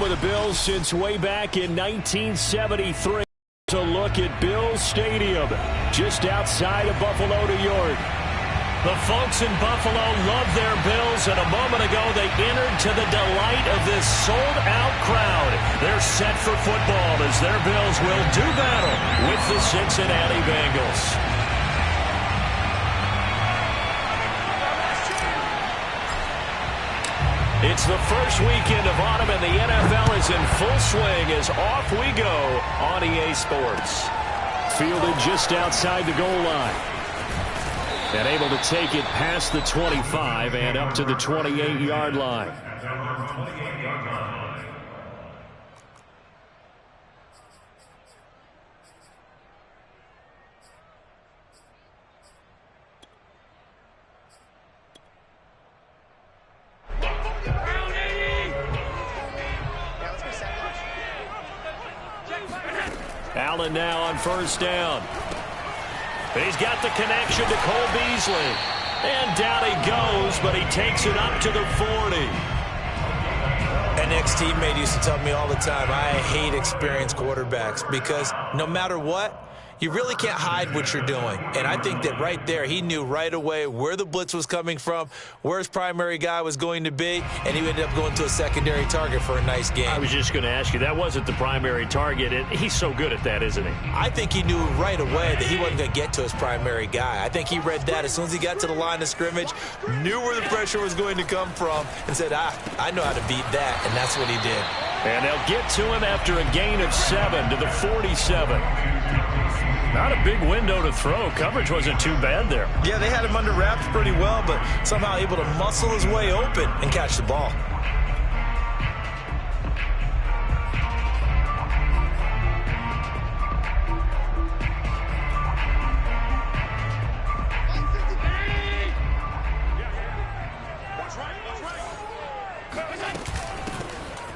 with the Bills since way back in 1973. A look at Bills Stadium, just outside of Buffalo, New York. The folks in Buffalo love their Bills, and a moment ago they entered to the delight of this sold-out crowd. They're set for football as their Bills will do battle with the Cincinnati Bengals. It's the first weekend of autumn, and the NFL is in full swing as off we go on EA Sports. Fielded just outside the goal line. And able to take it past the 25 and up to the 28-yard line. Allen now on first down. He's got the connection to Cole Beasley. And down he goes, but he takes it up to the 40. An ex-teammate used to tell me all the time, I hate experienced quarterbacks because no matter what, you really can't hide what you're doing. And I think that right there, he knew right away where the blitz was coming from, where his primary guy was going to be, and he ended up going to a secondary target for a nice game. I was just going to ask you, that wasn't the primary target, and he's so good at that, isn't he? I think he knew right away that he wasn't going to get to his primary guy. I think he read that as soon as he got to the line of scrimmage, knew where the pressure was going to come from, and said, I know how to beat that, and that's what he did. And they'll get to him after a gain of 7 to the 47. Not a big window to throw. Coverage wasn't too bad there. Yeah, they had him under wraps pretty well, but somehow able to muscle his way open and catch the ball.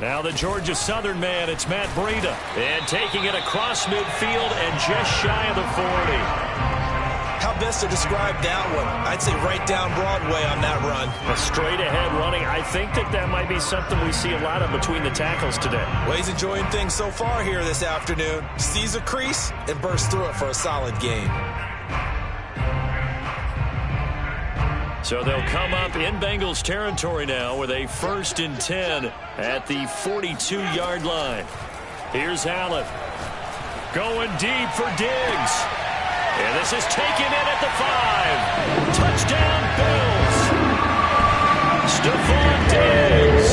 Now the Georgia Southern man, it's Matt Breida. And taking it across midfield and just shy of the 40. How best to describe that one? I'd say right down Broadway on that run. A straight ahead running. I think that might be something we see a lot of between the tackles today. Well, he's enjoying things so far here this afternoon. Sees a crease and bursts through it for a solid gain. So they'll come up in Bengals territory now with a 1st and 10 at the 42-yard line. Here's Allen. Going deep for Diggs. And this is taken in at the 5. Touchdown, Bills. Stephon Diggs.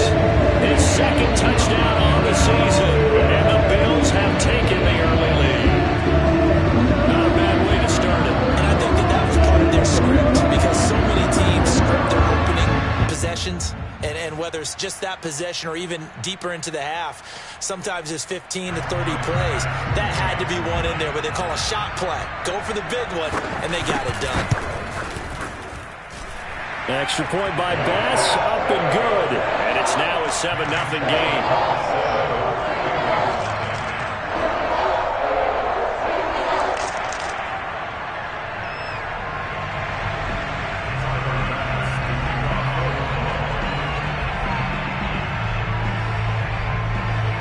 His 2nd touchdown on the season. And the Bills have taken the early lead. Not a bad way to start it. And I think that was part of their script because so many teams script their opening possessions. And whether it's just that possession or even deeper into the half, sometimes it's 15 to 30 plays. That had to be one in there, what they call a shot play. Go for the big one, and they got it done. Extra point by Bass, up and good. And it's now a 7-0 game.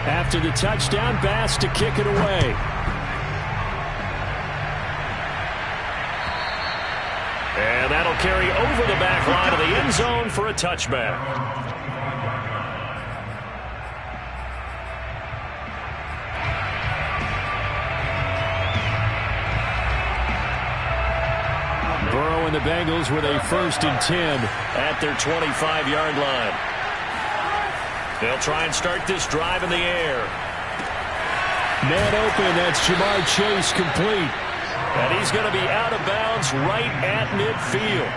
After the touchdown, Bass to kick it away. And that'll carry over the back line of the end zone for a touchback. Burrow and the Bengals with a 1st and 10 at their 25-yard line. They'll try and start this drive in the air. Man open, that's Ja'Marr Chase complete. And he's going to be out of bounds right at midfield.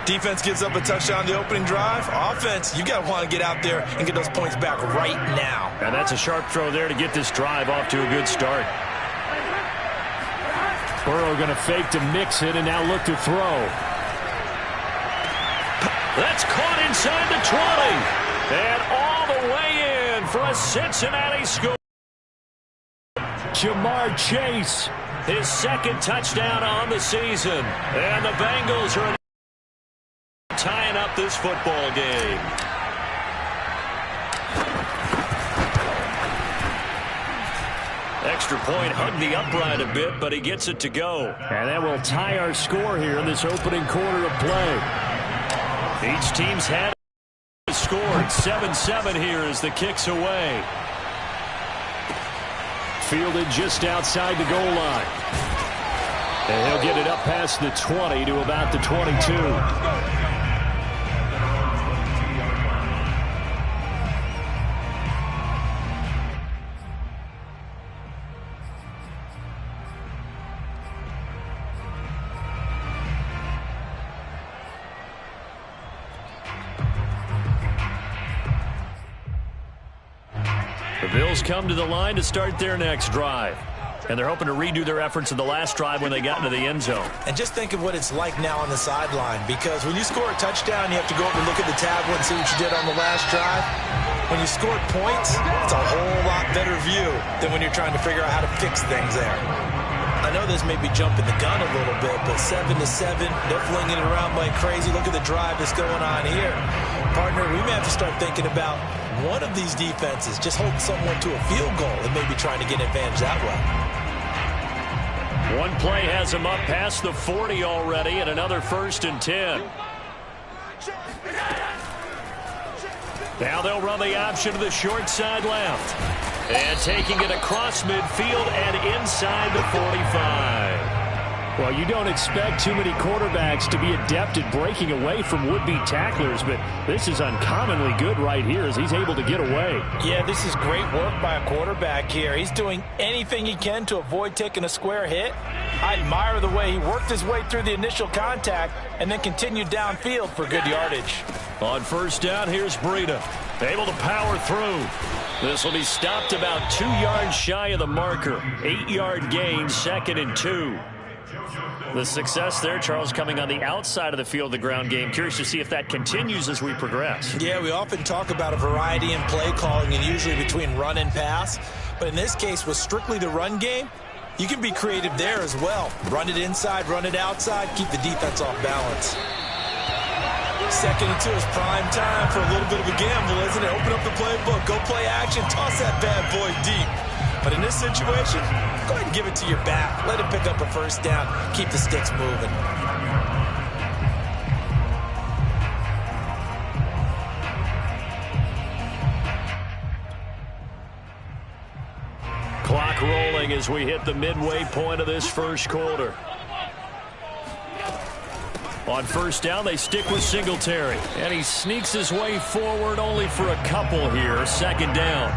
Defense gives up a touchdown the opening drive. Offense, you got to want to get out there and get those points back right now. And that's a sharp throw there to get this drive off to a good start. Burrow going to fake to mix it and now look to throw. That's caught inside the 20. And all the way in for a Cincinnati score. Ja'Marr Chase, his 2nd touchdown on the season. And the Bengals are tying up this football game. Extra point hugged the upright a bit, but he gets it to go. And that will tie our score here in this opening quarter of play. Each team's had scored 7-7 here as the kick's away. Fielded just outside the goal line. And he'll get it up past the 20 to about the 22. The Bills come to the line to start their next drive. And they're hoping to redo their efforts in the last drive when they got into the end zone. And just think of what it's like now on the sideline, because when you score a touchdown, you have to go up and look at the tablet and see what you did on the last drive. When you score points, it's a whole lot better view than when you're trying to figure out how to fix things there. I know this may be jumping the gun a little bit, but 7-7, they're flinging it around like crazy. Look at the drive that's going on here. Partner, we may have to start thinking about one of these defenses just hold someone to a field goal and maybe trying to get advantage that way. One play has him up past the 40 already, and another 1st and 10. Now they'll run the option to the short side left. And taking it across midfield and inside the 45. Well, you don't expect too many quarterbacks to be adept at breaking away from would-be tacklers, but this is uncommonly good right here as he's able to get away. Yeah, this is great work by a quarterback here. He's doing anything he can to avoid taking a square hit. I admire the way he worked his way through the initial contact and then continued downfield for good yardage. On first down, here's Breida, able to power through. This will be stopped about 2 yards shy of the marker. 8-yard gain, 2nd and 2. The success there, Charles, coming on the outside of the field, the ground game. Curious to see if that continues as we progress. Yeah, we often talk about a variety in play calling and usually between run and pass. But in this case, with strictly the run game, you can be creative there as well. Run it inside, run it outside, keep the defense off balance. 2nd and 2 is prime time for a little bit of a gamble, isn't it? Open up the playbook, go play action, toss that bad boy deep. But in this situation, go ahead and give it to your back. Let him pick up a 1st down. Keep the sticks moving. Clock rolling as we hit the midway point of this first quarter. On first down, they stick with Singletary. And he sneaks his way forward only for a couple here. 2nd down.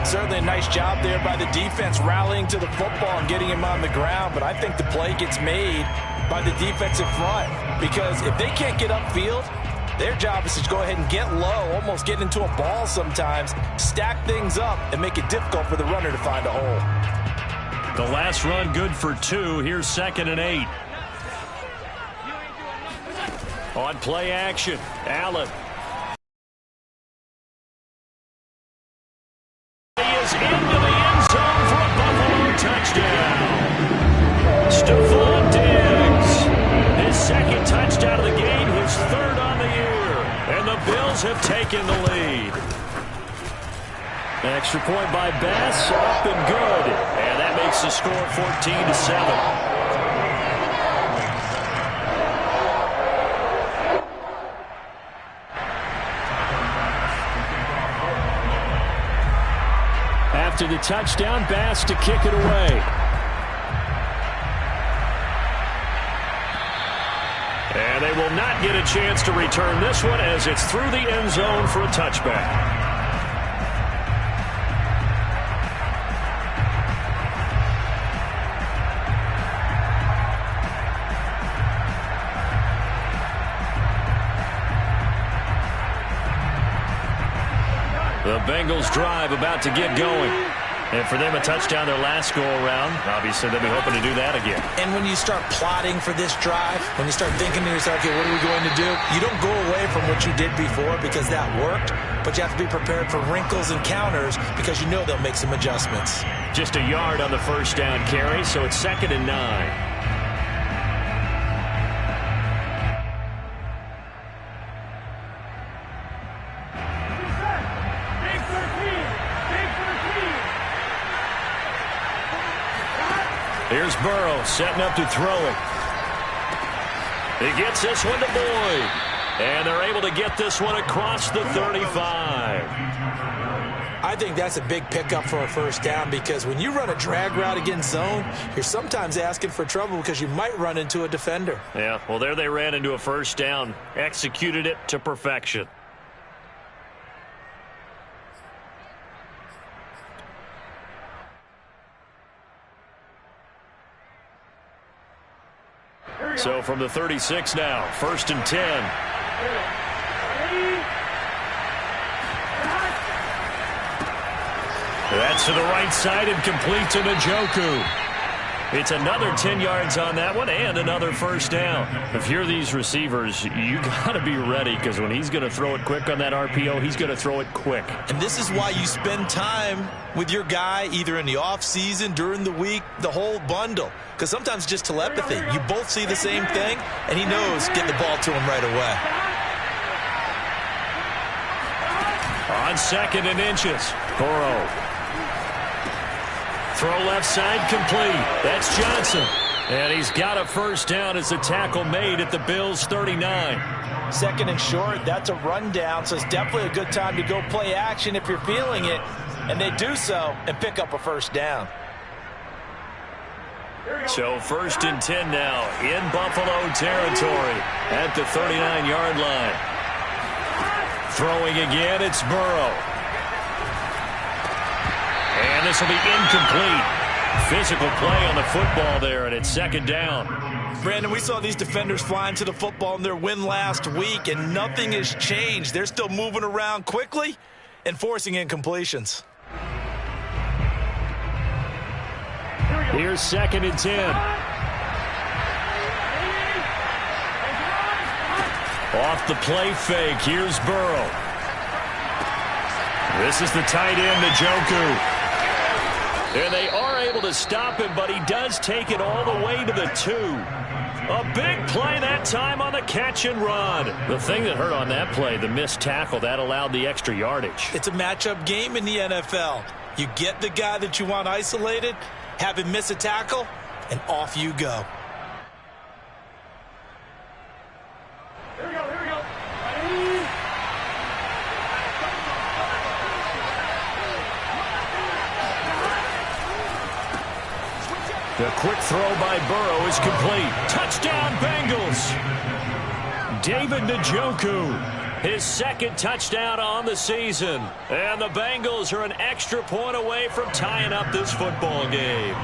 Certainly a nice job there by the defense rallying to the football and getting him on the ground, but I think the play gets made by the defensive front because if they can't get upfield, their job is to go ahead and get low, almost get into a ball sometimes, stack things up, and make it difficult for the runner to find a hole. The last run good for 2. Here's 2nd and 8. On play action, Allen. Into the end zone for a Buffalo touchdown. Stephon Diggs, his 2nd touchdown of the game, his 3rd on the year. And the Bills have taken the lead. Extra point by Bass, up and good. And that makes the score 14-7. After the touchdown, Bass to kick it away. And they will not get a chance to return this one as it's through the end zone for a touchback. The Bengals drive about to get going. And for them, a touchdown their last go-around. Obviously, they'll be hoping to do that again. And when you start plotting for this drive, when you start thinking to yourself, okay, what are we going to do? You don't go away from what you did before because that worked, but you have to be prepared for wrinkles and counters because you know they'll make some adjustments. Just a yard on the first down carry, so it's 2nd and 9. Burrow setting up to throw it. He gets this one to Boyd. And they're able to get this one across the 35. I think that's a big pickup for a first down because when you run a drag route against zone, you're sometimes asking for trouble because you might run into a defender. Yeah, well, there they ran into a first down. Executed it to perfection. So from the 36 now, 1st and 10. That's to the right side and complete to Njoku. It's another 10 yards on that one and another first down. If you're these receivers, you got to be ready because when he's going to throw it quick on that RPO, he's going to throw it quick. And this is why you spend time with your guy either in the offseason, during the week, the whole bundle. Because sometimes just telepathy. You both see the same thing, and he knows get the ball to him right away. On 2nd and inches, Burrow. Throw left side complete. That's Johnson. And he's got a first down as the tackle made at the Bills' 39. 2nd and short, that's a rundown, so it's definitely a good time to go play action if you're feeling it. And they do so and pick up a first down. So 1st and 10 now in Buffalo territory at the 39-yard line. Throwing again, it's Burrow. And this will be incomplete. Physical play on the football there, and it's 2nd down. Brandon, we saw these defenders flying to the football in their win last week, and nothing has changed. They're still moving around quickly and forcing incompletions. Here's 2nd and 10. Off the play fake, here's Burrow. This is the tight end, Njoku. And they are able to stop him, but he does take it all the way to the 2. A big play that time on the catch and run. The thing that hurt on that play, the missed tackle, that allowed the extra yardage. It's a matchup game in the NFL. You get the guy that you want isolated, have him miss a tackle, and off you go. The quick throw by Burrow is complete. Touchdown, Bengals. David Njoku, his 2nd touchdown on the season. And the Bengals are an extra point away from tying up this football game.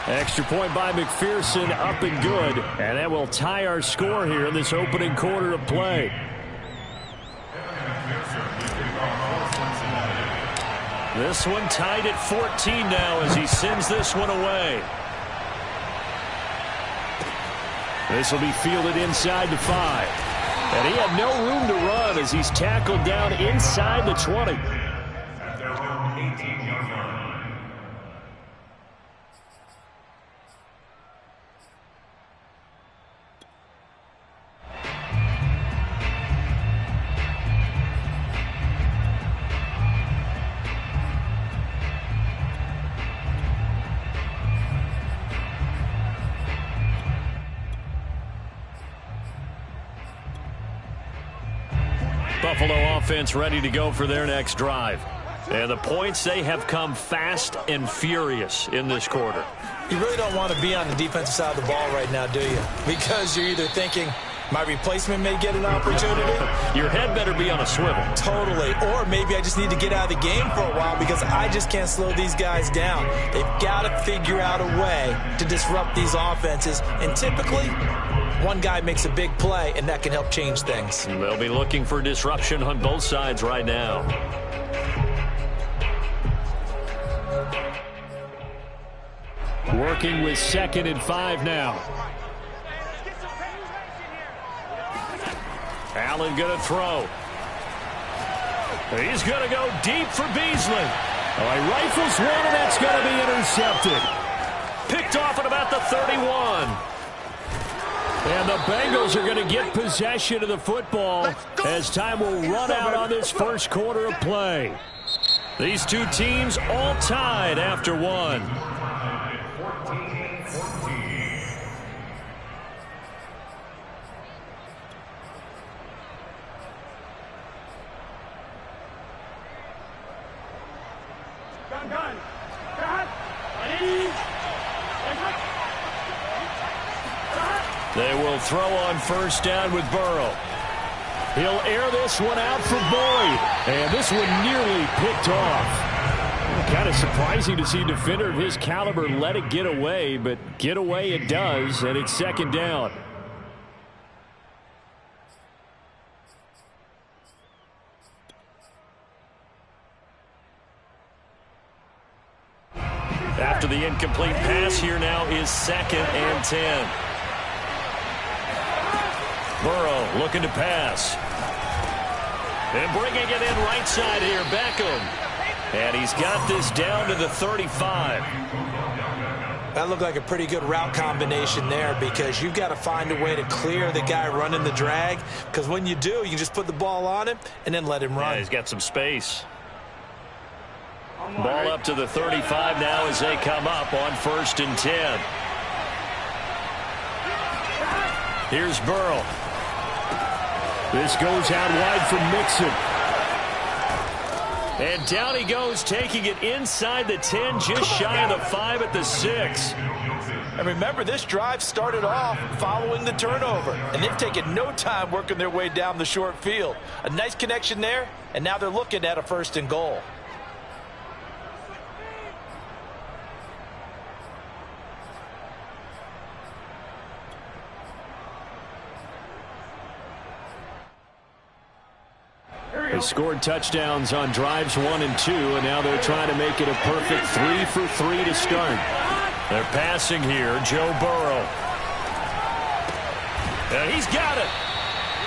Extra point by McPherson, up and good. And that will tie our score here in this opening quarter of play. This one tied at 14 now as he sends this one away. This will be fielded inside the 5. And he had no room to run as he's tackled down inside the 20. Buffalo offense ready to go for their next drive. And the points, they have come fast and furious in this quarter. You really don't want to be on the defensive side of the ball right now, do you? Because you're either thinking, my replacement may get an opportunity. Your head better be on a swivel. Totally. Or maybe I just need to get out of the game for a while because I just can't slow these guys down. They've got to figure out a way to disrupt these offenses. And typically, one guy makes a big play, and that can help change things. They'll be looking for disruption on both sides right now. Working with 2nd and 5 now. Allen going to throw. He's going to go deep for Beasley. Oh, he rifles one, and that's going to be intercepted. Picked off at about the 31. And the Bengals are going to get possession of the football as time will run out on this first quarter of play. These two teams all tied after one. They will throw on first down with Burrow. He'll air this one out for Boyd. And this one nearly picked off. Kind of surprising to see a defender of his caliber let it get away, but get away it does, and it's second down. After the incomplete pass, here now is 2nd and 10. Burrow looking to pass. And bringing it in right side here, Beckham. And he's got this down to the 35. That looked like a pretty good route combination there because you've got to find a way to clear the guy running the drag. Because when you do, you just put the ball on him and then let him run. Yeah, he's got some space. Ball up to the 35 now as they come up on 1st and 10. Here's Burrow. This goes out wide from Mixon. And down he goes, taking it inside the 10, just shy of the 5 at the 6. And remember, this drive started off following the turnover. And they've taken no time working their way down the short field. A nice connection there, and now they're looking at a 1st and goal. They scored touchdowns on drives 1 and 2, and now they're trying to make it a perfect 3 for 3 to start. They're passing here, Joe Burrow. And he's got it.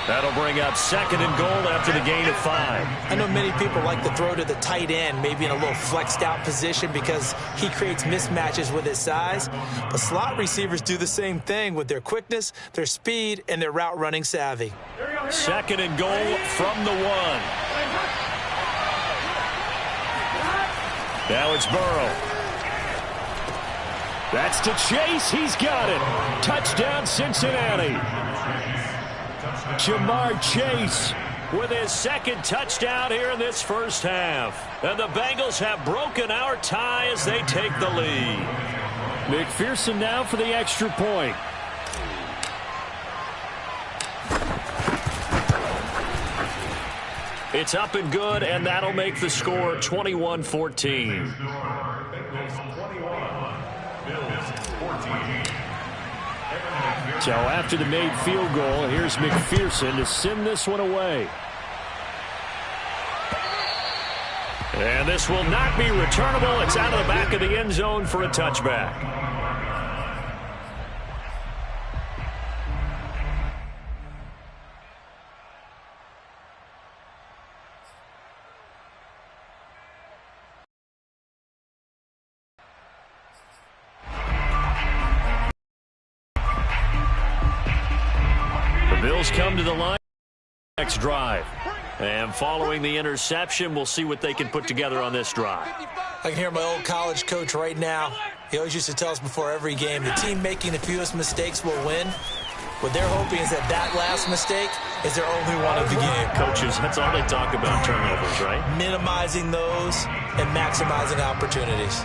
That'll bring up 2nd and goal after the gain of 5. I know many people like to throw to the tight end, maybe in a little flexed out position because he creates mismatches with his size. But slot receivers do the same thing with their quickness, their speed, and their route running savvy. 2nd and goal from the 1. Now it's Burrow. That's to Chase. He's got it. Touchdown, Cincinnati. Jamar Chase with his 2nd touchdown here in this first half. And the Bengals have broken our tie as they take the lead. McPherson now for the extra point. It's up and good, and that'll make the score 21-14. So after the made field goal, here's McPherson to send this one away. And this will not be returnable. It's out of the back of the end zone for a touchback. Bills come to the line next drive. And following the interception, we'll see what they can put together on this drive. I can hear my old college coach right now. He always used to tell us before every game, the team making the fewest mistakes will win. What they're hoping is that last mistake is their only one of the game. Coaches, that's all they talk about, turnovers, right? Minimizing those and maximizing opportunities.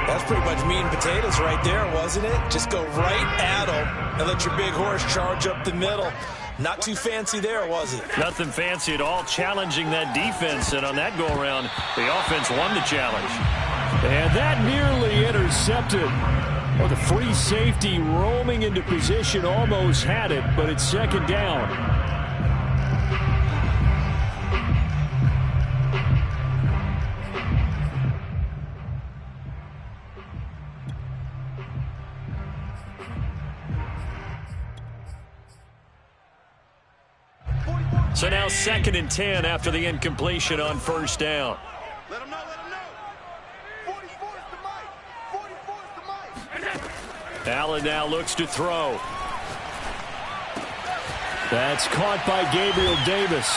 That's pretty much meat and potatoes right there, wasn't it? Just go right at them and let your big horse charge up the middle. Not too fancy there, was it? Nothing fancy at all, challenging that defense. And on that go-around, the offense won the challenge. And that nearly intercepted. Well, the free safety roaming into position almost had it, but it's 2nd down. So now 2nd and 10 after the incompletion on 1st down. Let him know, let him know. 44 is the mic. 44 is the mic. Allen now looks to throw. That's caught by Gabriel Davis.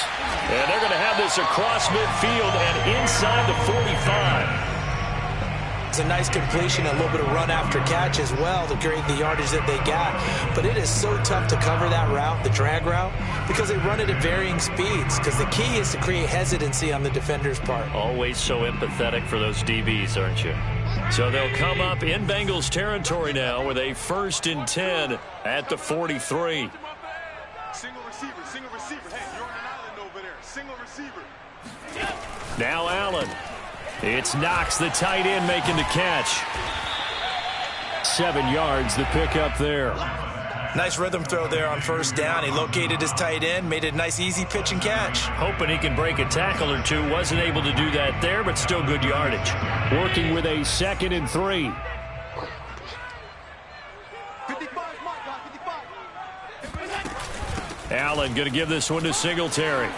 And they're going to have this across midfield and inside the 45. It's a nice completion, a little bit of run after catch as well to create the yardage that they got. But it is so tough to cover that route, the drag route, because they run it at varying speeds. Because the key is to create hesitancy on the defender's part. Always so empathetic for those DBs, aren't you? So they'll come up in Bengals territory now with a 1st and 10 at the 43. Single receiver. Hey, you're on an island over there. Single receiver. Now Allen. It's Knox, the tight end, making the catch. 7 yards, the pickup there. Nice rhythm throw there on 1st down. He located his tight end, made it a nice easy pitch and catch. Hoping he can break a tackle or two. Wasn't able to do that there, but still good yardage. Working with a 2nd and 3. 55, Mike, 55. Allen going to give this one to Singletary.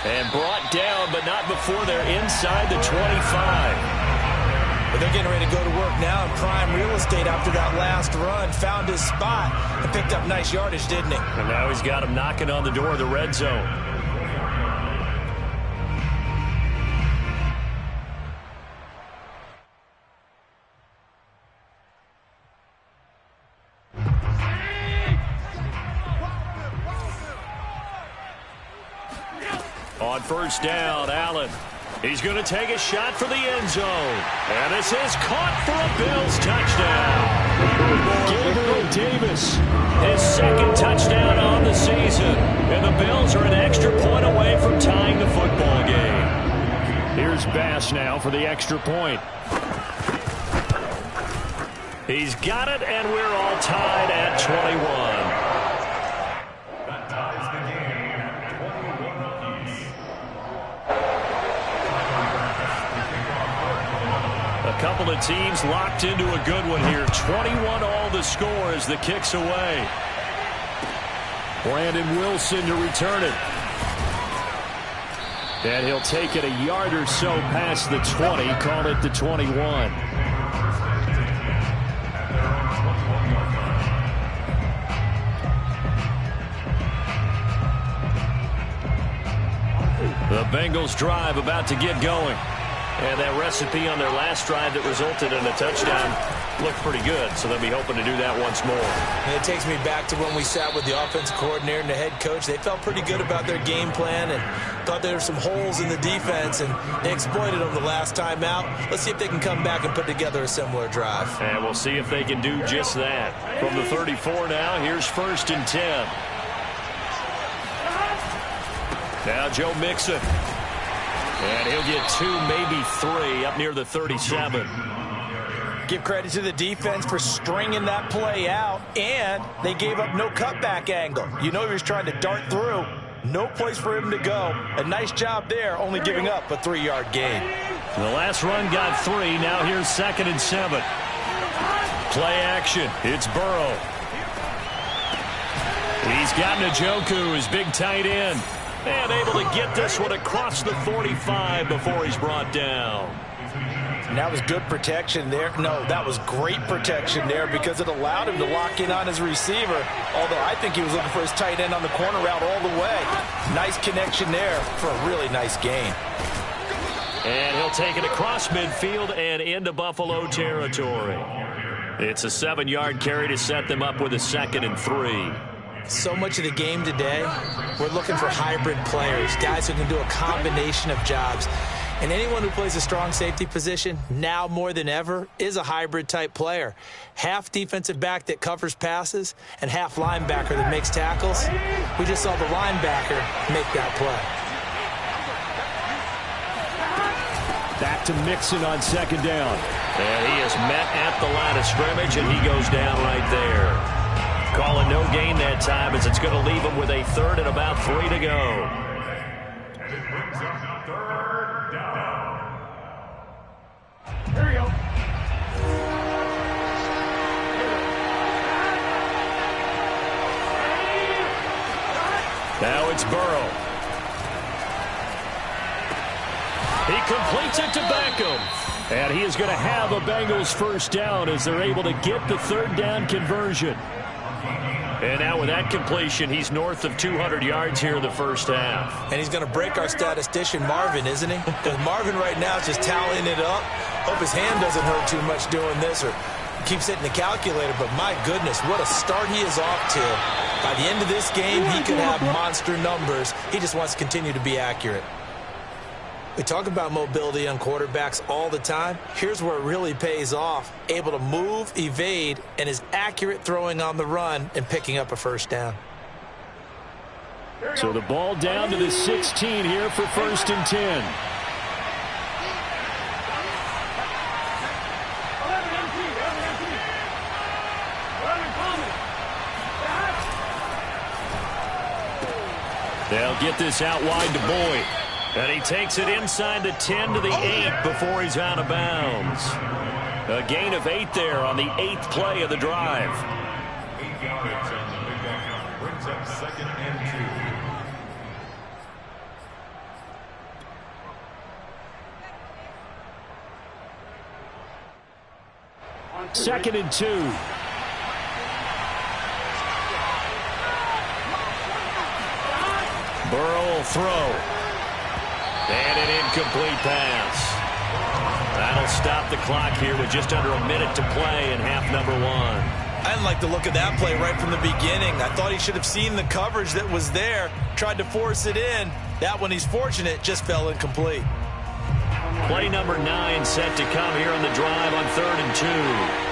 And brought down, but not before they're inside the 25. But they're getting ready to go to work now in prime real estate after that last run. Found his spot and picked up nice yardage, didn't he? And now he's got him knocking on the door of the red zone. On 1st down, Allen. He's going to take a shot for the end zone. And this is caught for a Bills touchdown. Gabriel Davis, his 2nd touchdown on the season. And the Bills are an extra point away from tying the football game. Here's Bass now for the extra point. He's got it, and we're all tied at 21. A couple of teams locked into a good one here. 21 all the score as the kick's away. Brandon Wilson to return it. And he'll take it a yard or so past the 20. Call it the 21. The Bengals drive about to get going. And that recipe on their last drive that resulted in a touchdown looked pretty good, so they'll be hoping to do that once more. And it takes me back to when we sat with the offensive coordinator and the head coach. They felt pretty good about their game plan and thought there were some holes in the defense, and they exploited them the last time out. Let's see if they can come back and put together a similar drive. And we'll see if they can do just that. From the 34 now, here's 1st and 10. Now Joe Mixon. And he'll get 2, maybe 3 up near the 37. Give credit to the defense for stringing that play out, and they gave up no cutback angle. You know he was trying to dart through. No place for him to go. A nice job there, only giving up a 3-yard gain. The last run got 3. Now here's 2nd and 7. Play action. It's Burrow. He's got Njoku, his big tight end. And able to get this one across the 45 before he's brought down. And that was good protection there. No, that was great protection there because it allowed him to lock in on his receiver. Although I think he was looking for his tight end on the corner route all the way. Nice connection there for a really nice gain. And he'll take it across midfield and into Buffalo territory. It's a 7-yard carry to set them up with a 2nd and 3. So much of the game today, we're looking for hybrid players, guys who can do a combination of jobs. And anyone who plays a strong safety position, now more than ever, is a hybrid-type player. Half defensive back that covers passes and half linebacker that makes tackles. We just saw the linebacker make that play. Back to Mixon on 2nd down. And he is met at the line of scrimmage, and he goes down right there. Calling no gain that time as it's going to leave him with a 3rd and about 3 to go. And it brings up 3rd down. Here we go. Now it's Burrow. He completes it to Beckham. And he is going to have a Bengals 1st down as they're able to get the 3rd down conversion. And now with that completion, he's north of 200 yards here in the first half. And he's going to break our statistician, Marvin, isn't he? Because Marvin right now is just tallying it up. Hope his hand doesn't hurt too much doing this or keeps hitting the calculator. But my goodness, what a start he is off to. By the end of this game, he could have monster numbers. He just wants to continue to be accurate. We talk about mobility on quarterbacks all the time. Here's where it really pays off. Able to move, evade, and is accurate throwing on the run and picking up a first down. So the ball down to the 16 here for 1st and 10. They'll get this out wide to Boyd. And he takes it inside the 10 to the 8 before he's out of bounds. A gain of 8 there on the 8th play of the drive. 8 yards on the pickup. Brings up 2nd and 2. 2nd and 2. Burrow will throw. And an incomplete pass. That'll stop the clock here with just under a minute to play in half number 1. I didn't like the look of that play right from the beginning. I thought he should have seen the coverage that was there, tried to force it in. That one, he's fortunate, just fell incomplete. Play number 9 set to come here on the drive on 3rd and 2.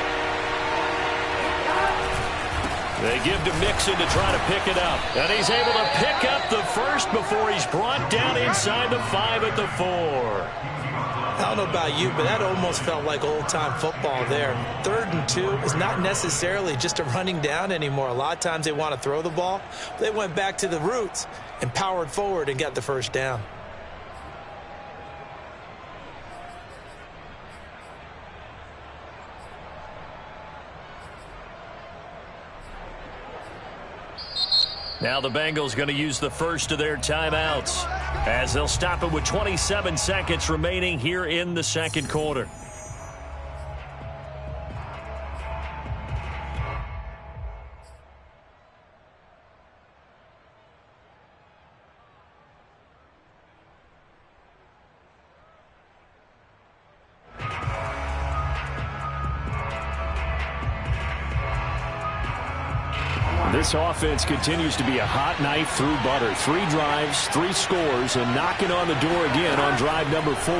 They give to Mixon to try to pick it up. And he's able to pick up the first before he's brought down inside the 5 at the 4. I don't know about you, but that almost felt like old-time football there. 3rd and 2 is not necessarily just a running down anymore. A lot of times they want to throw the ball. They went back to the roots and powered forward and got the first down. Now the Bengals going to use the first of their timeouts as they'll stop it with 27 seconds remaining here in the second quarter. This offense continues to be a hot knife through butter. 3 drives, 3 scores, and knocking on the door again on drive number 4.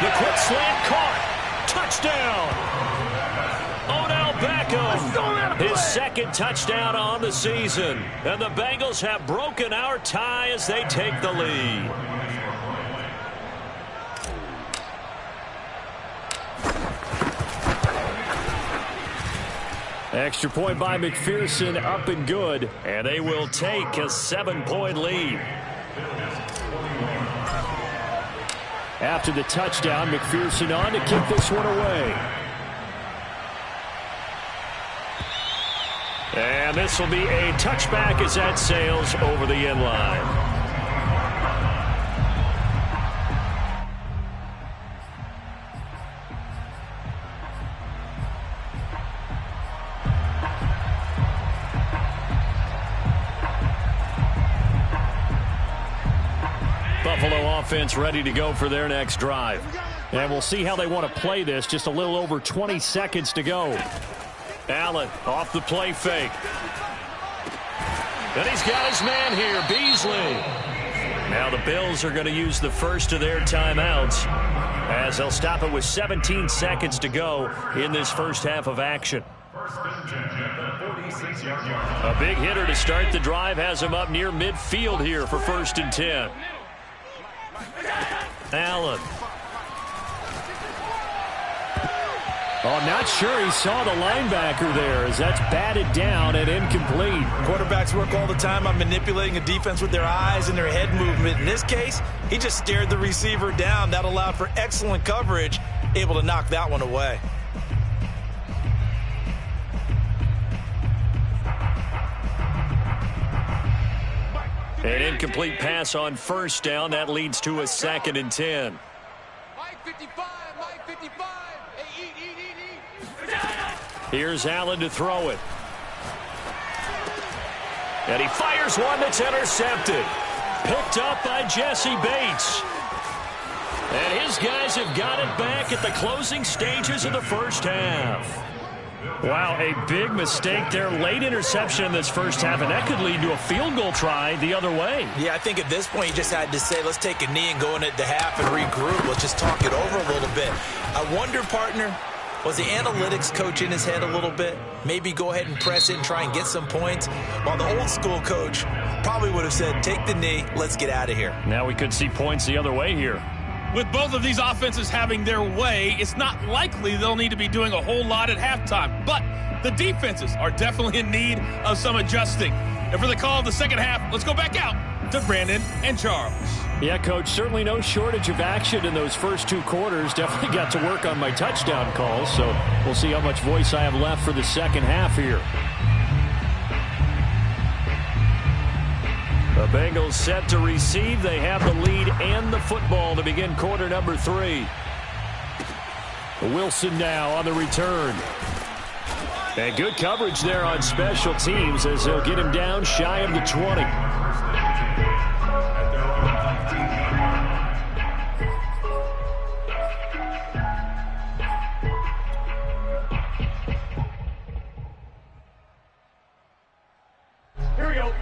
The quick slant caught. Touchdown. Odell Beckham. His 2nd touchdown on the season. And the Bengals have broken our tie as they take the lead. Extra point by McPherson, up and good, and they will take a 7-point lead. After the touchdown, McPherson on to kick this one away. And this will be a touchback as that sails over the end line. Buffalo offense ready to go for their next drive. And we'll see how they want to play this. Just a little over 20 seconds to go. Allen off the play fake. And he's got his man here, Beasley. Now the Bills are going to use the first of their timeouts as they'll stop it with 17 seconds to go in this first half of action. A big hitter to start the drive has him up near midfield here for 1st and 10. Allen. Oh, not sure he saw the linebacker there as that's batted down and incomplete. Quarterbacks work all the time on manipulating a defense with their eyes and their head movement. In this case, he just stared the receiver down. That allowed for excellent coverage, able to knock that one away. An incomplete pass on 1st down. That leads to a 2nd and 10. Mike 55, Mike 55. Hey, eat. Here's Allen to throw it. And he fires one that's intercepted. Picked up by Jesse Bates. And his guys have got it back at the closing stages of the first half. Wow, a big mistake there. Late interception in this first half, and that could lead to a field goal try the other way. Yeah, I think at this point you just had to say, let's take a knee and go in at the half and regroup. Let's just talk it over a little bit. I wonder, partner, was the analytics coach in his head a little bit? Maybe go ahead and press it and try and get some points? While the old school coach probably would have said, take the knee, let's get out of here. Now we could see points the other way here. With both of these offenses having their way, it's not likely they'll need to be doing a whole lot at halftime. But the defenses are definitely in need of some adjusting. And for the call of the second half, let's go back out to Brandon and Charles. Yeah, Coach, certainly no shortage of action in those first two quarters. Definitely got to work on my touchdown calls, so we'll see how much voice I have left for the second half here. The Bengals set to receive. They have the lead and the football to begin quarter number 3. Wilson now on the return. And good coverage there on special teams as they'll get him down shy of the 20.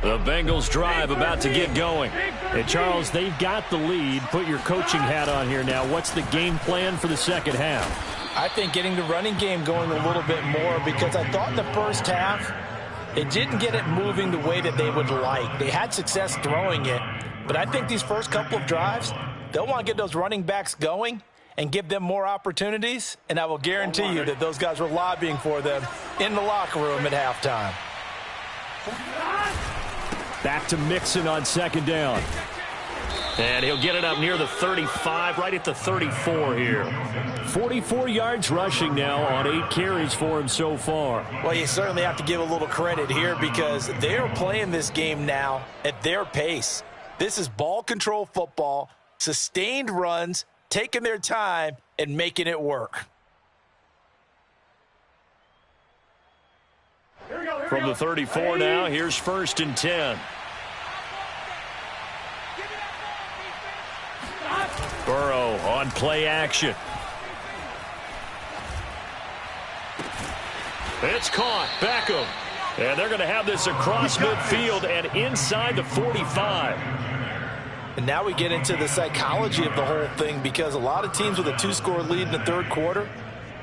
The Bengals drive about to get going. And Charles, they've got the lead. Put your coaching hat on here now. What's the game plan for the second half? I think getting the running game going a little bit more, because I thought in the first half it didn't get it moving the way that they would like. They had success throwing it, but I think these first couple of drives, they'll want to get those running backs going and give them more opportunities, and I will guarantee you that those guys were lobbying for them in the locker room at halftime. Back to Mixon on second down. And he'll get it up near the 35, right at the 34 here. 44 yards rushing now on 8 carries for him so far. Well, you certainly have to give a little credit here because they're playing this game now at their pace. This is ball control football, sustained runs, taking their time, and making it work. From the 34 now, here's 1st and 10. Burrow on play action. It's caught. Beckham. And they're going to have this across midfield and inside the 45. And now we get into the psychology of the whole thing, because a lot of teams with a 2-score lead in the third quarter,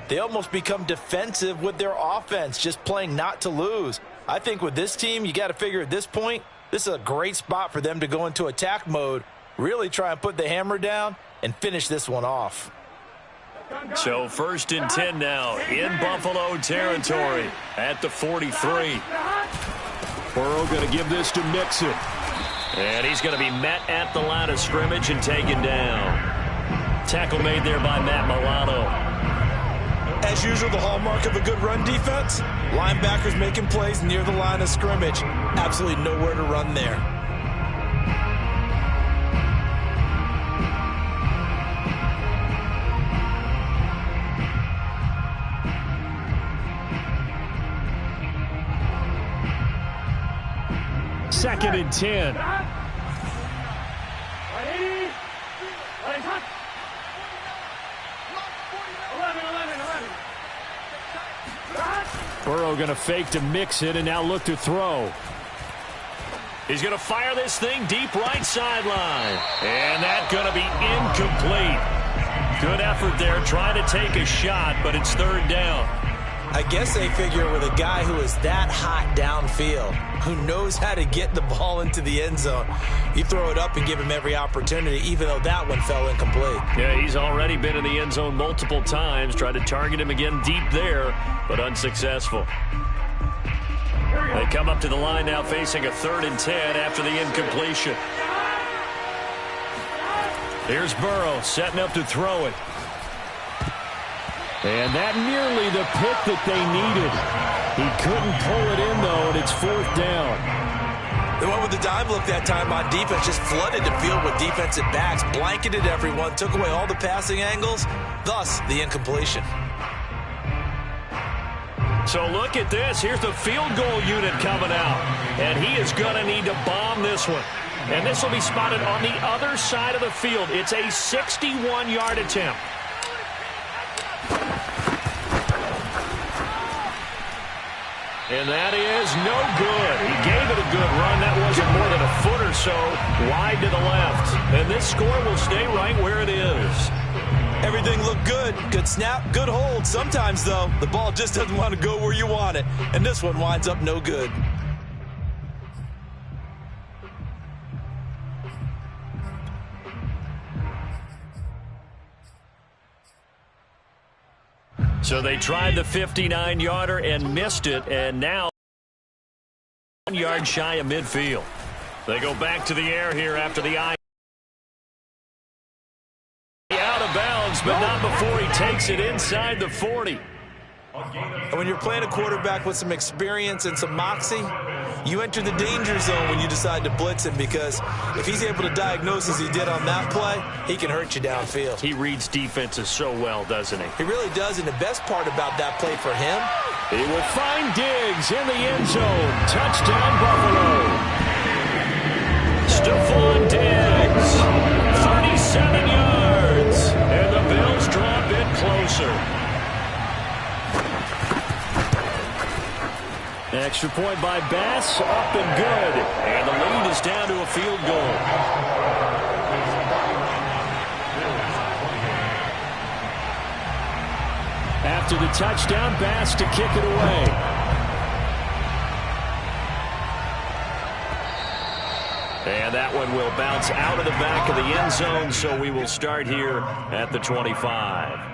they almost become defensive with their offense, just playing not to lose. I think with this team, you got to figure at this point, this is a great spot for them to go into attack mode, really try and put the hammer down and finish this one off. So 1st and 10 now in Buffalo territory at the 43. Burrow going to give this to Mixon. And he's going to be met at the line of scrimmage and taken down. Tackle made there by Matt Milano. As usual, the hallmark of a good run defense, linebackers making plays near the line of scrimmage. Absolutely nowhere to run there. Second and 10. Burrow going to fake to Mixon and now look to throw. He's going to fire this thing deep right sideline. And that's going to be incomplete. Good effort there trying to take a shot, but it's 3rd down. I guess they figure with a guy who is that hot downfield, who knows how to get the ball into the end zone, you throw it up and give him every opportunity, even though that one fell incomplete. Yeah, he's already been in the end zone multiple times. Tried to target him again deep there, but unsuccessful. They come up to the line now facing a 3rd and 10 after the incompletion. Here's Burrow setting up to throw it. And that nearly the pick that they needed. He couldn't pull it in, though, and it's 4th down. They went with the dime look that time on defense, just flooded the field with defensive backs, blanketed everyone, took away all the passing angles, thus the incompletion. So look at this. Here's the field goal unit coming out. And he is going to need to bomb this one. And this will be spotted on the other side of the field. It's a 61-yard attempt. And that is no good. He gave it a good run. That wasn't more than a foot or so wide to the left. And this score will stay right where it is. Everything looked good. Good snap, good hold. Sometimes, though, the ball just doesn't want to go where you want it. And this one winds up no good. So they tried the 59-yarder and missed it, and now 1 yard shy of midfield. They go back to the air here after the eye. Out of bounds, but not before he takes it inside the 40. And when you're playing a quarterback with some experience and some moxie, you enter the danger zone when you decide to blitz him, because if he's able to diagnose as he did on that play, he can hurt you downfield. He reads defenses so well, doesn't he? He really does, and the best part about that play for him, he will find Diggs in the end zone. Touchdown, Buffalo. Stephon Diggs, 37 yards, and the Bills draw a bit closer. Extra point by Bass, up and good. And the lead is down to a field goal. After the touchdown, Bass to kick it away. And that one will bounce out of the back of the end zone, so we will start here at the 25.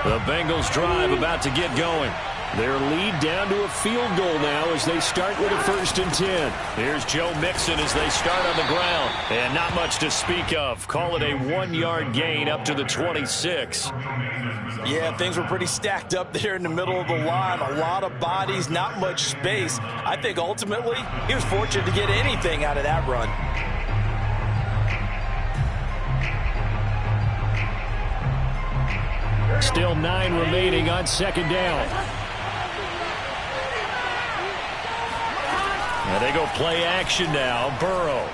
The Bengals drive about to get going. Their lead down to a field goal now as they start with a 1st and 10. Here's Joe Mixon as they start on the ground. And not much to speak of. Call it a 1 yard gain up to the 26. Yeah, things were pretty stacked up there in the middle of the line. A lot of bodies, not much space. I think ultimately he was fortunate to get anything out of that run. Still 9 remaining on 2nd down. And they go play action now. Burrow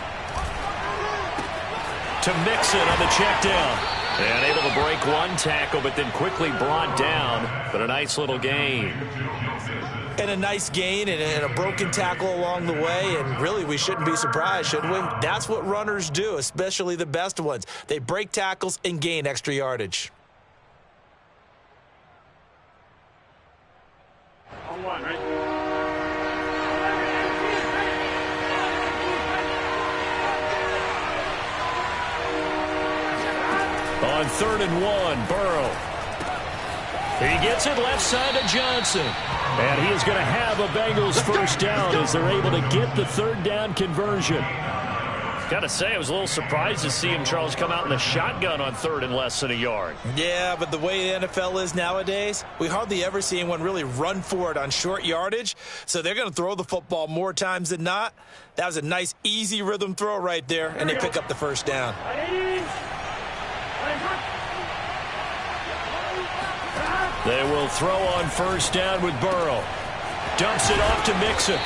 to Mixon on the check down. And able to break one tackle, but then quickly brought down. But a nice little gain. And a nice gain and a broken tackle along the way. And really, we shouldn't be surprised, should we? That's what runners do, especially the best ones. They break tackles and gain extra yardage. On 3rd and 1, Burrow. He gets it left side to Johnson. And he is going to have a Bengals 1st down as they're able to get the 3rd down conversion. Got to say, I was a little surprised to see him, Charles, come out in the shotgun on 3rd and less than a yard. Yeah, but the way the NFL is nowadays, we hardly ever see anyone really run for it on short yardage. So they're going to throw the football more times than not. That was a nice, easy rhythm throw right there, and they pick up the 1st down. They will throw on 1st down with Burrow. Dumps it off to Mixon.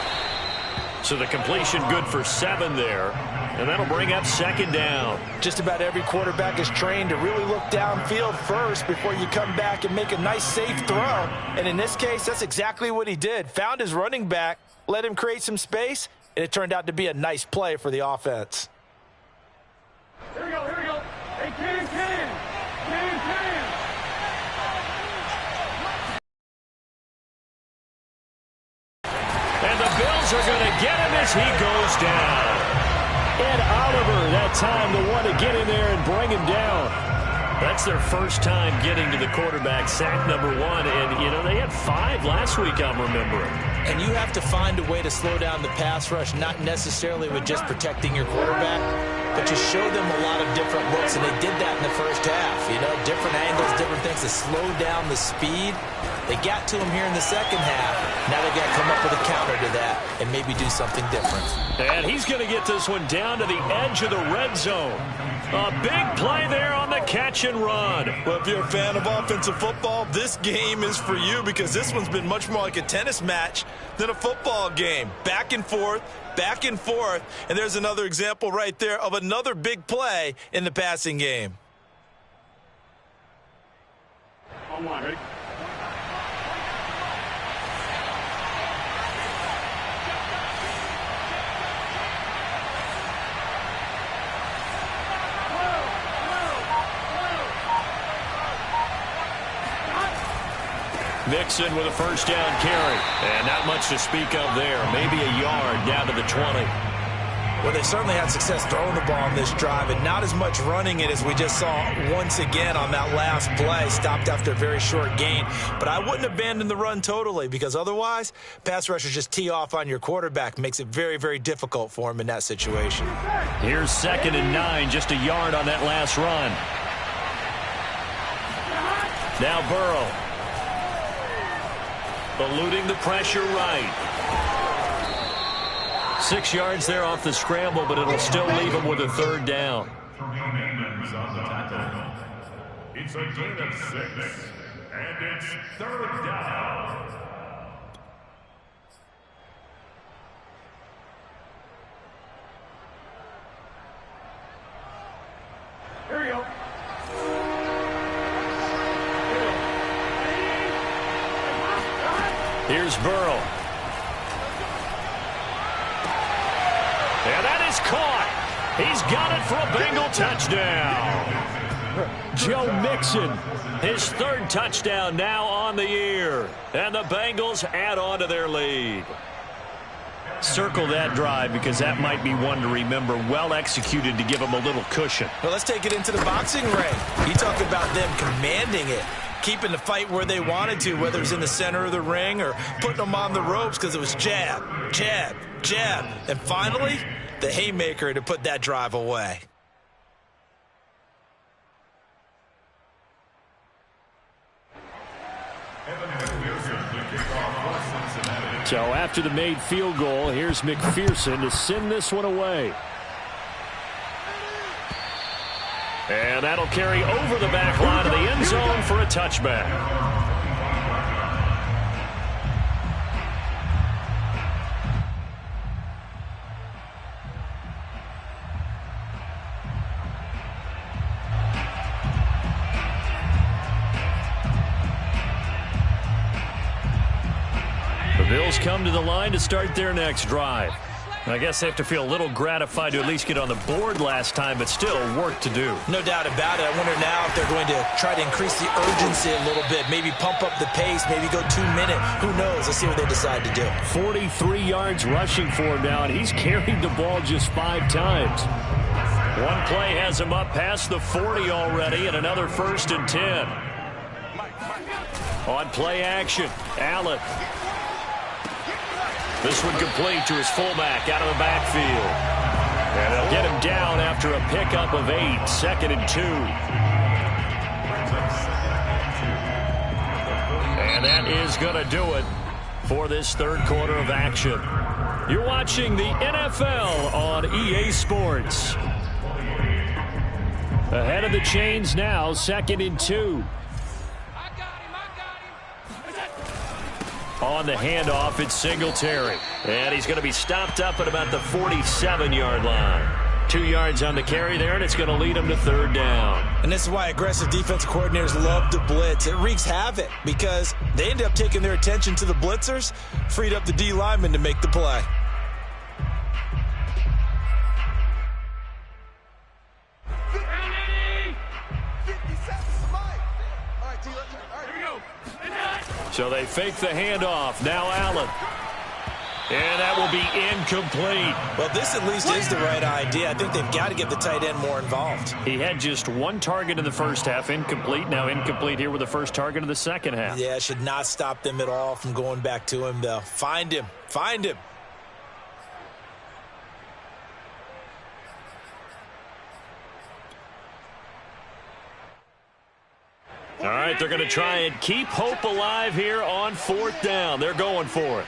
So the completion good for 7 there. And that'll bring up 2nd down. Just about every quarterback is trained to really look downfield first before you come back and make a nice, safe throw. And in this case, that's exactly what he did. Found his running back, let him create some space, and it turned out to be a nice play for the offense. Here we go. Hey, Ken. And the Bills are going to get him as he goes down. Ed Oliver, that time, the one to get in there and bring him down. That's their first time getting to the quarterback, sack number 1. And, you know, they had 5 last week, I'm remembering. And you have to find a way to slow down the pass rush, not necessarily with just protecting your quarterback, but just show them a lot of different looks. And they did that in the first half. You know, different angles, different things to slow down the speed. They got to him here in the second half. Now they got to come up with a counter to that and maybe do something different. And he's going to get this one down to the edge of the red zone. A big play there on the catch and run. Well, if you're a fan of offensive football, this game is for you because this one's been much more like a tennis match than a football game. Back and forth, and there's another example right there of another big play in the passing game. Ready? Mixon with a first down carry. And not much to speak of there. Maybe a yard down to the 20. Well, they certainly had success throwing the ball on this drive and not as much running it as we just saw once again on that last play. Stopped after a very short gain. But I wouldn't abandon the run totally because otherwise, pass rushers just tee off on your quarterback. Makes it very, very difficult for him in that situation. Here's 2nd and 9, just a yard on that last run. Now Burrow. Eluding the pressure right. 6 yards there off the scramble, but it'll still leave him with a 3rd down. It's a gain of 6, and it's 3rd down. Here we go. Here's Burrow. And that is caught. He's got it for a Bengal touchdown. Joe Mixon, his 3rd touchdown now on the year. And the Bengals add on to their lead. Circle that drive because that might be one to remember. Well executed to give them a little cushion. Well, let's take it into the boxing ring. You talk about them commanding it, keeping the fight where they wanted to, whether it was in the center of the ring or putting them on the ropes because it was jab, jab, jab. And finally, the haymaker to put that drive away. So after the made field goal, here's McPherson to send this one away. And that'll carry over the back line of the end zone for a touchback. The Bills come to the line to start their next drive. I guess they have to feel a little gratified to at least get on the board last time, but still work to do. No doubt about it. I wonder now if they're going to try to increase the urgency a little bit, maybe pump up the pace, maybe go 2-minute. Who knows? Let's see what they decide to do. 43 yards rushing for him now, and he's carried the ball just 5 times. One play has him up past the 40 already, and another 1st and 10. On play action, Allen. This one complete to his fullback out of the backfield. And they'll get him down after a pickup of 8, 2nd and 2. And that is going to do it for this 3rd quarter of action. You're watching the NFL on EA Sports. Ahead of the chains now, 2nd and 2. On the handoff, it's Singletary. And he's going to be stopped up at about the 47-yard line. 2 yards on the carry there, and it's going to lead him to 3rd down. And this is why aggressive defensive coordinators love to blitz. It wreaks havoc because they end up taking their attention to the blitzers, freed up the D lineman to make the play. So they fake the handoff. Now Allen. And that will be incomplete. Well, this at least is the right idea. I think they've got to get the tight end more involved. He had just one target in the first half, incomplete. Now incomplete here with the first target of the second half. Yeah, it should not stop them at all from going back to him, though. Find him. Find him. All right, they're going to try and keep hope alive here on fourth down. They're going for it.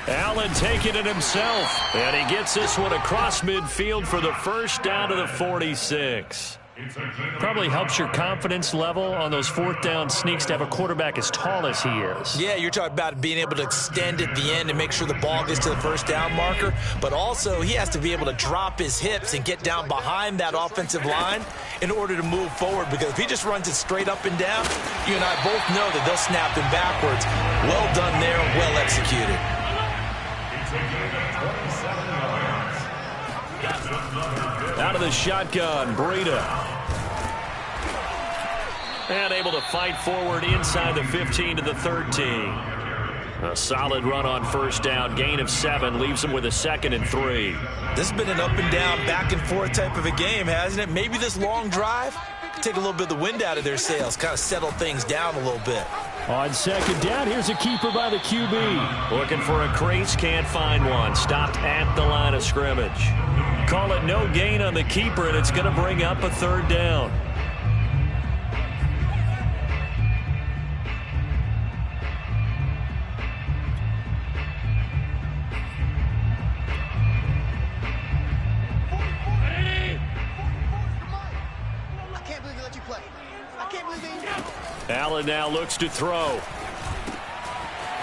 Allen taking it himself, and he gets this one across midfield for the first down to the 46. Probably helps your confidence level on those fourth down sneaks to have a quarterback as tall as he is. Yeah, you're talking about being able to extend at the end and make sure the ball gets to the first down marker, but also he has to be able to drop his hips and get down behind that offensive line in order to move forward, because if he just runs it straight up and down, you and I both know that they'll snap him backwards. Well done there, well executed. Out of the shotgun, Breida. And able to fight forward inside the 15 to the 13. A solid run on first down. Gain of 7 leaves him with a 2nd and 3. This has been an up and down, back and forth type of a game, hasn't it? Maybe this long drive take a little bit of the wind out of their sails, kind of settle things down a little bit. On second down, here's a keeper by the QB. Looking for a crease, can't find one. Stopped at the line of scrimmage. Call it no gain on the keeper, and it's going to bring up a third down. Allen now looks to throw.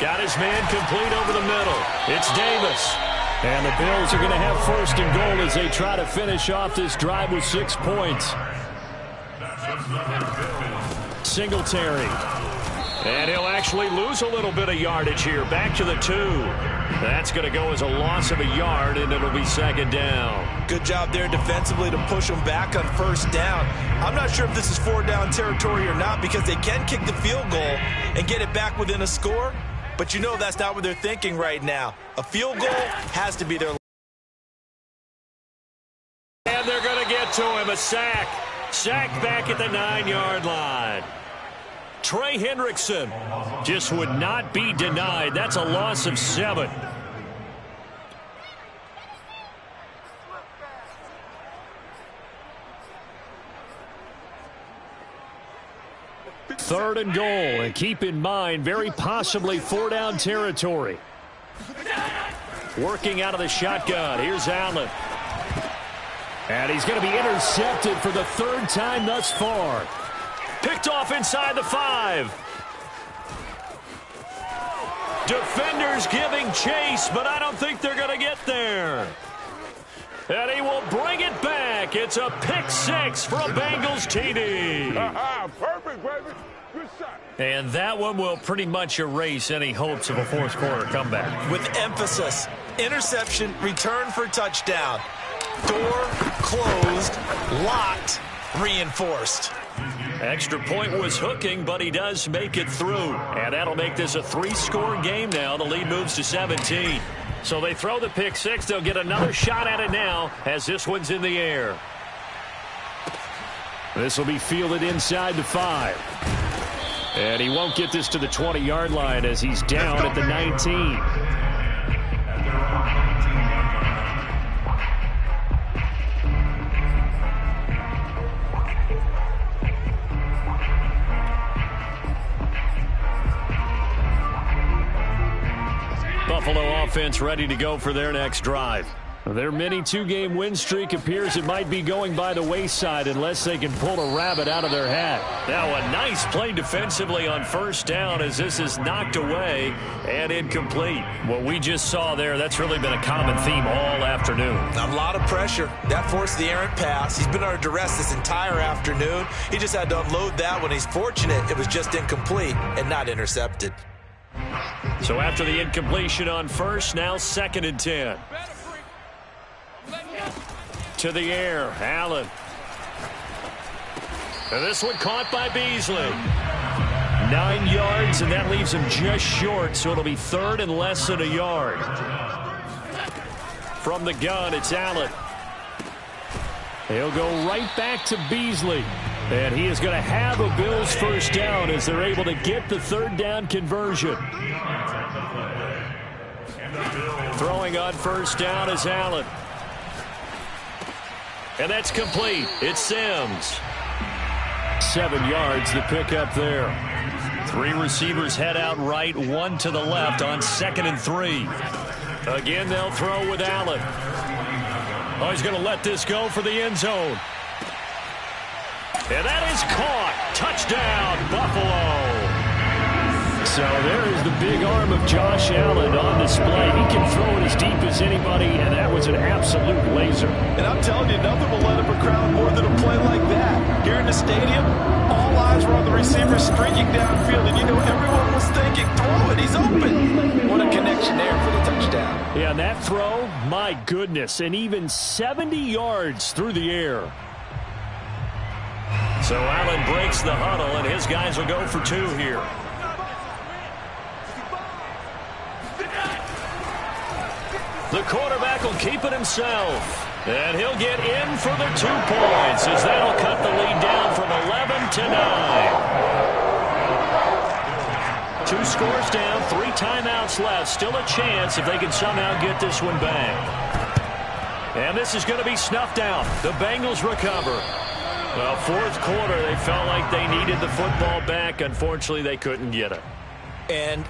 Got his man complete over the middle. It's Davis. And the Bills are going to have first and goal as they try to finish off this drive with 6 points. Singletary. And he'll actually lose a little bit of yardage here. Back to the 2. That's going to go as a loss of a yard, and it'll be second down. Good job there defensively to push them back on first down. I'm not sure if this is 4-down territory or not, because they can kick the field goal and get it back within a score. But you know that's not what they're thinking right now. A field goal has to be their. And they're going to get to him. A sack. Sack back at the 9-yard line. Trey Hendrickson just would not be denied. That's a loss of 7. Third and goal, and keep in mind, very possibly 4-down territory. Working out of the shotgun. Here's Allen. And he's going to be intercepted for the 3rd time thus far. Picked off inside the 5. Defenders giving chase, but I don't think they're going to get there. And he will bring it back. It's a pick 6 for a Bengals TD. Perfect, baby. Good shot. And that one will pretty much erase any hopes of a fourth quarter comeback. With emphasis, interception, return for touchdown. Door closed, locked, reinforced. Extra point was hooking, but he does make it through. And that'll make this a 3-score game now. The lead moves to 17. So they throw the pick 6. They'll get another shot at it now as this one's in the air. This will be fielded inside the 5. And he won't get this to the 20-yard line as he's down at the 19. Buffalo offense ready to go for their next drive. Their mini 2-game win streak appears it might be going by the wayside unless they can pull a rabbit out of their hat. Now a nice play defensively on first down as this is knocked away and incomplete. What we just saw there, that's really been a common theme all afternoon. A lot of pressure. That forced the errant pass. He's been under duress this entire afternoon. He just had to unload that one. He's fortunate it was just incomplete and not intercepted. So after the incompletion on first, now 2nd and 10. To the air, Allen. And this one caught by Beasley. 9 yards, and that leaves him just short, so it'll be third and less than a yard. From the gun, it's Allen. He'll go right back to Beasley. And he is going to have a Bills first down as they're able to get the third down conversion. Throwing on first down is Allen. And that's complete. It's Sims. 7 yards the pickup there. 3 receivers head out right, 1 to the left on 2nd and 3. Again, they'll throw with Allen. Oh, he's going to let this go for the end zone. And that is caught. Touchdown, Buffalo. So there is the big arm of Josh Allen on display. He can throw it as deep as anybody, and that was an absolute laser. And I'm telling you, nothing will let up a crowd more than a play like that. Here in the stadium, all eyes were on the receiver streaking downfield, and you know everyone was thinking, throw it, he's open. What a connection there for the touchdown. Yeah, and that throw, my goodness, and even 70 yards through the air. So Allen breaks the huddle, and his guys will go for 2 here. The quarterback will keep it himself. And he'll get in for the 2 points as that'll cut the lead down from 11 to 9. 2 scores down, 3 timeouts left. Still a chance if they can somehow get this one back. And this is going to be snuffed out. The Bengals recover. Well, 4th quarter, they felt like they needed the football back. Unfortunately, they couldn't get it. And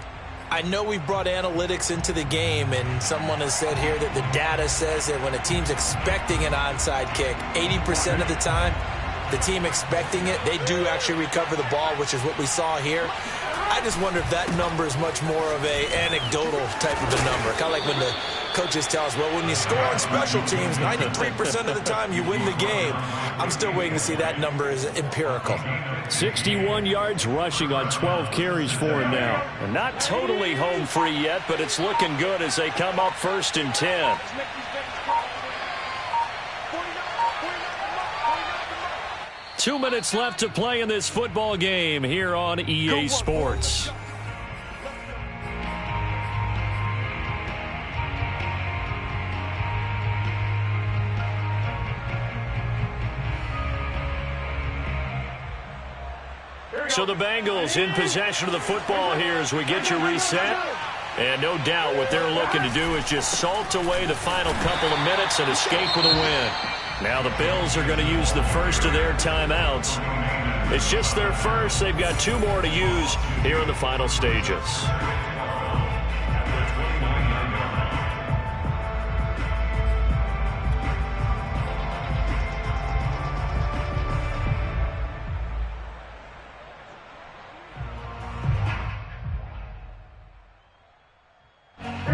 I know we brought analytics into the game, and someone has said here that the data says that when a team's expecting an onside kick, 80% of the time, the team expecting it, they do actually recover the ball, which is what we saw here. I just wonder if that number is much more of a anecdotal type of a number. Kind of like when the coaches tell us, well, when you score on special teams, 93% of the time you win the game. I'm still waiting to see that number is empirical. 61 yards rushing on 12 carries for him now. And not totally home free yet, but it's looking good as they come up 1st and 10. Two minutes left to play in this football game here on EA Sports. So the Bengals in possession of the football here as we get you reset. And no doubt what they're looking to do is just salt away the final couple of minutes and escape with a win. Now the Bills are going to use the first of their timeouts. It's just their first. They've got 2 more to use here in the final stages.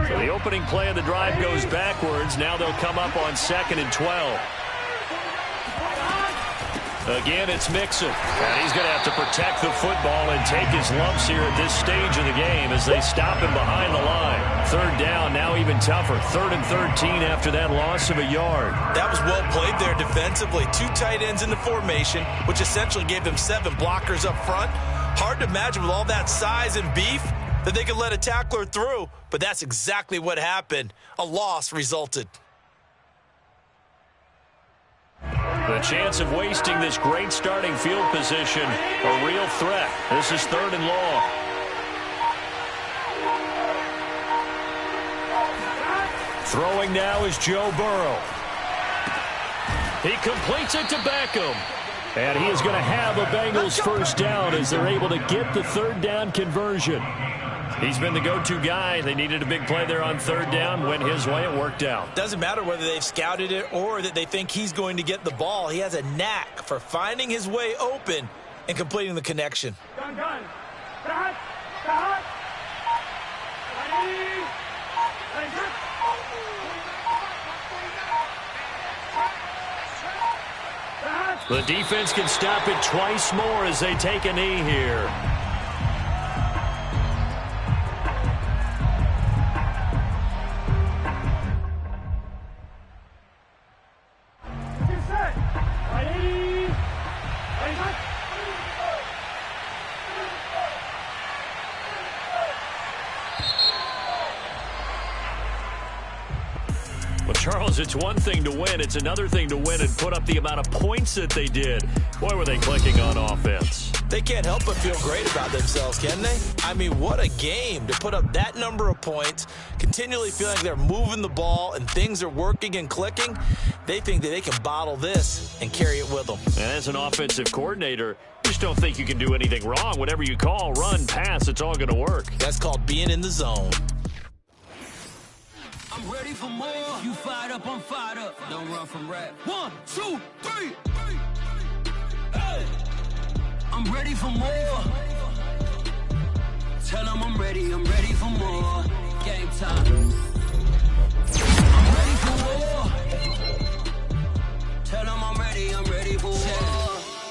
So the opening play of the drive goes backwards. Now they'll come up on 2nd and 12. Again, it's Mixon. And he's going to have to protect the football and take his lumps here at this stage of the game as they stop him behind the line. 3rd down, now even tougher. 3rd and 13 after that loss of a yard. That was well played there defensively. 2 tight ends in the formation, which essentially gave them 7 blockers up front. Hard to imagine with all that size and beef that they could let a tackler through, but that's exactly what happened. A loss resulted. The chance of wasting this great starting field position, a real threat. This is 3rd and long. Throwing now is Joe Burrow. He completes it to Beckham. And he is going to have a Bengals first down as they're able to get the 3rd down conversion. He's been the go-to guy. They needed a big play there on 3rd down. Went his way. It worked out. Doesn't matter whether they've scouted it or that they think he's going to get the ball. He has a knack for finding his way open and completing the connection. The defense can stop it twice more as they take a knee here. Bills, it's one thing to win. It's another thing to win and put up the amount of points that they did. Boy, were they clicking on offense. They can't help but feel great about themselves, can they? I mean, what a game to put up that number of points, continually feeling like they're moving the ball and things are working and clicking. They think that they can bottle this and carry it with them. And as an offensive coordinator, you just don't think you can do anything wrong. Whatever you call, run, pass, it's all going to work. That's called being in the zone. I'm ready for more. You fired up, I'm fired up. Don't run from rap. 1, 2, 3. Hey. I'm ready for more. Tell them I'm ready for more. Game time. I'm ready for war. Tell them I'm ready for war.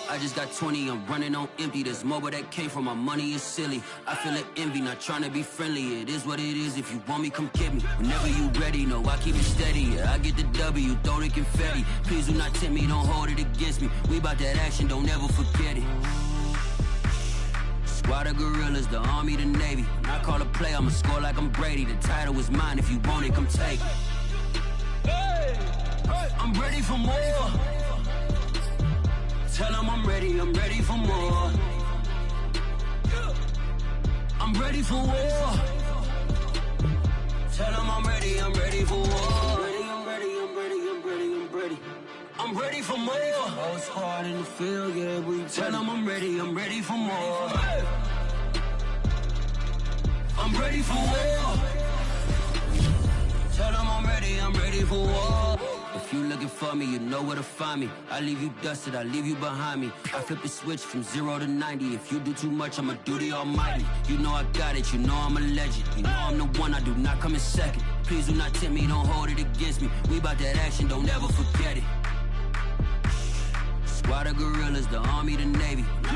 I just got 20, I'm running on empty. This mobile that came from my money is silly. I feel like envy, not trying to be friendly. It is what it is, if you want me, come get me. Whenever you ready, no, I keep it steady. Yeah, I get the W, throw the confetti. Please do not tempt me, don't hold it against me. We about that action, don't ever forget it. Squad of gorillas, the Army, the Navy. When I call a play, I'ma score like I'm Brady. The title is mine, if you want it, come take it. Hey, I'm ready for more. Tell them I'm ready for more. I'm ready for war. Tell them I'm ready for war. I'm ready for more. Whole squad in the field, yeah, we tell them I'm ready for more. I'm ready for war. Tell them I'm ready for war. If you looking for me, you know where to find me. I leave you dusted, I leave you behind me. I flip the switch from 0 to 90. If you do too much, I'ma do the almighty. You know I got it, you know I'm a legend. You know I'm the one, I do not come in second. Please do not tempt me, don't hold it against me. We about that action, don't ever forget it. Squad of gorillas, the Army, the Navy.